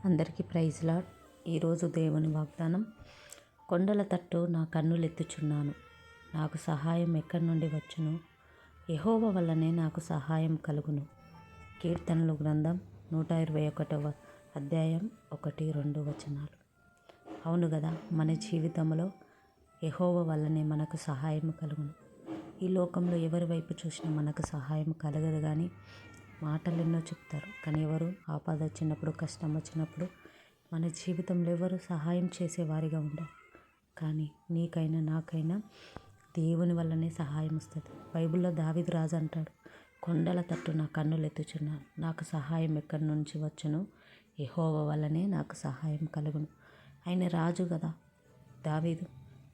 అందరికీ praise lord. ఈరోజు దేవుని వాగ్దానం, కొండల తట్టు నా కన్నులెత్తుచున్నాను, నాకు సహాయం ఎక్కడి నుండి వచ్చును? యెహోవా వల్లనే నాకు సహాయం కలుగును. కీర్తనలు గ్రంథం 121వ అధ్యాయం 1-2 వచనాలు. అవును కదా, మన జీవితంలో యెహోవా వల్లనే మనకు సహాయం కలుగును. ఈ లోకంలో ఎవరి వైపు చూసినా మనకు సహాయం కలగదు. కానీ మాటలు ఎన్నో చెప్తారు, కానీ ఎవరు ఆపద వచ్చినప్పుడు, కష్టం వచ్చినప్పుడు మన జీవితంలో ఎవరు సహాయం చేసేవారిగా ఉండరు. కానీ నీకైనా నాకైనా దేవుని వల్లనే సహాయం వస్తుంది. బైబిల్లో దావీదు రాజు అంటాడు, కొండల తట్టు నా కన్నులెత్తుచున్నాను, నాకు సహాయం ఎక్కడి నుంచి వచ్చును? యెహోవా వల్లనే నాకు సహాయం కలుగును. ఆయన రాజు కదా దావీదు,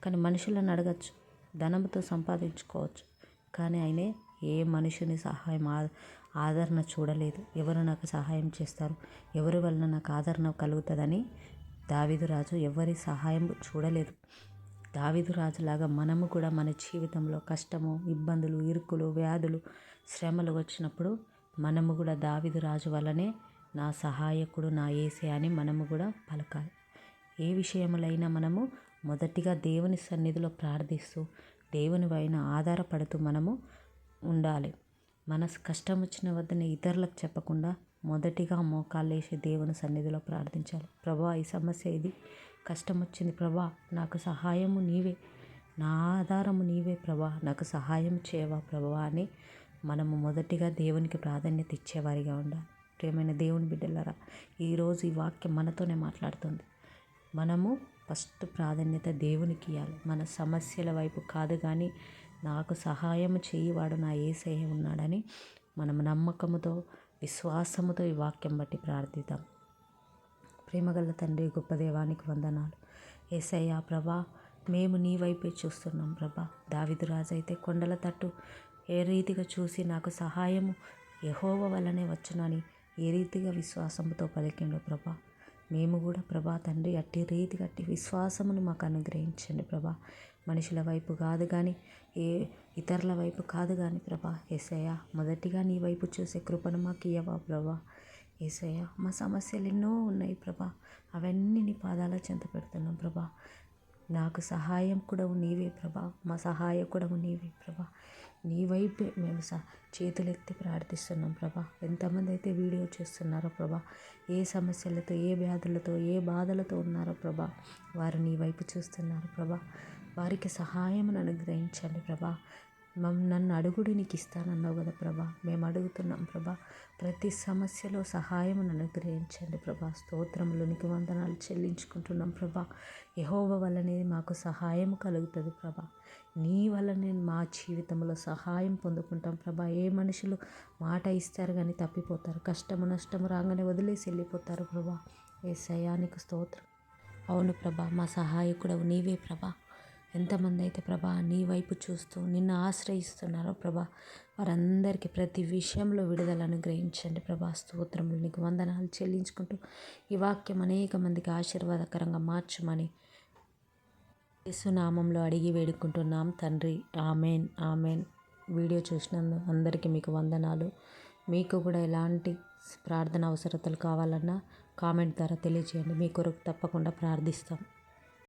కానీ మనుషులను అడగచ్చు, ధనంతో సంపాదించుకోవచ్చు, కానీ ఆయనే ఏ మనుషుని సహాయం ఆదరణ చూడలేదు. ఎవరు నాకు సహాయం చేస్తారు, ఎవరి వలన నాకు ఆదరణ కలుగుతుందని దావీదు రాజు ఎవరి సహాయం చూడలేదు. దావీదు రాజులాగా మనము కూడా మన జీవితంలో కష్టము, ఇబ్బందులు, ఇరుకులు, వ్యాధులు, శ్రమలు వచ్చినప్పుడు మనము కూడా దావీదు రాజు వల్లనే నా సహాయకుడు నా యేసే అని మనము కూడా పలకాలి. ఏ విషయములైనా మనము మొదటిగా దేవుని సన్నిధిలో ప్రార్థిస్తూ దేవుని పైన ఆధారపడుతూ మనము ఉండాలి. మన కష్టం వచ్చిన వద్దనే ఇతరులకు చెప్పకుండా మొదటిగా మోకాళ్ళేసి దేవుని సన్నిధిలో ప్రార్థించాలి. ప్రభా, ఈ సమస్య ఇది, కష్టం వచ్చింది ప్రభా, నాకు సహాయము నీవే, నా ఆధారము నీవే ప్రభా, నాకు సహాయం చేయవా ప్రభా అని మనము మొదటిగా దేవునికి ప్రాధాన్యత ఇచ్చేవారిగా ఉండాలి. ప్రియమైన దేవుని బిడ్డలారా, ఈరోజు ఈ వాక్యం మనతోనే మాట్లాడుతుంది. మనము ఫస్ట్ ప్రాధాన్యత దేవునికి ఇవ్వాలి, మన సమస్యల వైపు కాదు. కానీ నాకు సహాయం చేయవాడు నా యేసయ్య ఉన్నాడని మనం నమ్మకముతో, విశ్వాసముతో ఈ వాక్యం బట్టి ప్రార్థిద్దాం. ప్రేమగల తండ్రి, గొప్ప దేవానికి వందనాలు. యేసయ్య ప్రభా, మేము నీ వైపే చూస్తున్నాం ప్రభా. దావీదు రాజు అయితే కొండల తట్టు ఏ రీతిగా చూసి నాకు సహాయము యెహోవా వల్లనే వచ్చునని ఏ రీతిగా విశ్వాసముతో పలికిండో ప్రభా, మేము కూడా ప్రభా తండ్రి అట్టి రీతిగా అట్టి విశ్వాసమును మాకు అనుగ్రహించండి ప్రభా. మనుషుల వైపు కాదు కానీ, ఏ ఇతరుల వైపు కాదు కానీ ప్రభా, యేసయ్య మొదటిగా నీ వైపు చూసే కృపను మాకు ఇయ్యవా ప్రభా. యేసయ్య, మా సమస్యలు ఎన్నో ఉన్నాయి ప్రభా, అవన్నీ నీ పాదాల చెంత పెడుతున్నాం ప్రభా. నాకు సహాయం కూడా నీవే ప్రభా, మా సహాయకుడవు నీవే ప్రభా. నీ వైపే మేము చేతులెత్తి ప్రార్థిస్తున్నాం ప్రభా. ఎంతమంది అయితే వీడియో చేస్తున్నారో ప్రభా, ఏ సమస్యలతో, ఏ వ్యాధులతో, ఏ బాధలతో ఉన్నారో ప్రభా, వారు నీ వైపు చూస్తున్నారు ప్రభా. వారికి సహాయమును అనుగ్రహించండి ప్రభా. నన్ను అడుగుడు నీకు ఇస్తానన్నావు కదా ప్రభా, మేము అడుగుతున్నాం ప్రభా. ప్రతి సమస్యలో సహాయమును అనుగ్రహించండి ప్రభా. స్తోత్రములు, నీకు వందనాలు చెల్లించుకుంటున్నాం ప్రభా. యెహోవా వల్లనే మాకు సహాయం కలుగుతుంది ప్రభా. నీ వల్లనే మా జీవితంలో సహాయం పొందుకుంటాం ప్రభా. ఏ మనుషులు మాట ఇస్తారు కానీ తప్పిపోతారు, కష్టము నష్టము రాగానే వదిలేసి వెళ్ళిపోతారు ప్రభా. యేసయ్యా, నీకు స్తోత్రం. అవును ప్రభా, మా సహాయకుడవు నీవే ప్రభా. ఎంతమంది అయితే ప్రభా నీ వైపు చూస్తూ నిన్ను ఆశ్రయిస్తున్నారో ప్రభా, వారందరికీ ప్రతి విషయంలో విడుదల అనుగ్రహించండి ప్రభా. స్తోత్రములు, నీకు వందనాలు చెల్లించుకుంటూ ఈ వాక్యం అనేక మందికి ఆశీర్వాదకరంగా మార్చమని యేసునామంలో అడిగి వేడుకుంటున్నాం తండ్రి. Amen, amen. వీడియో చూసినందుకు అందరికీ మీకు వందనాలు. మీకు కూడా ఎలాంటి ప్రార్థన అవసరతలు కావాలన్నా కామెంట్ ద్వారా తెలియజేయండి, మీ కొరకు తప్పకుండా ప్రార్థిస్తాం.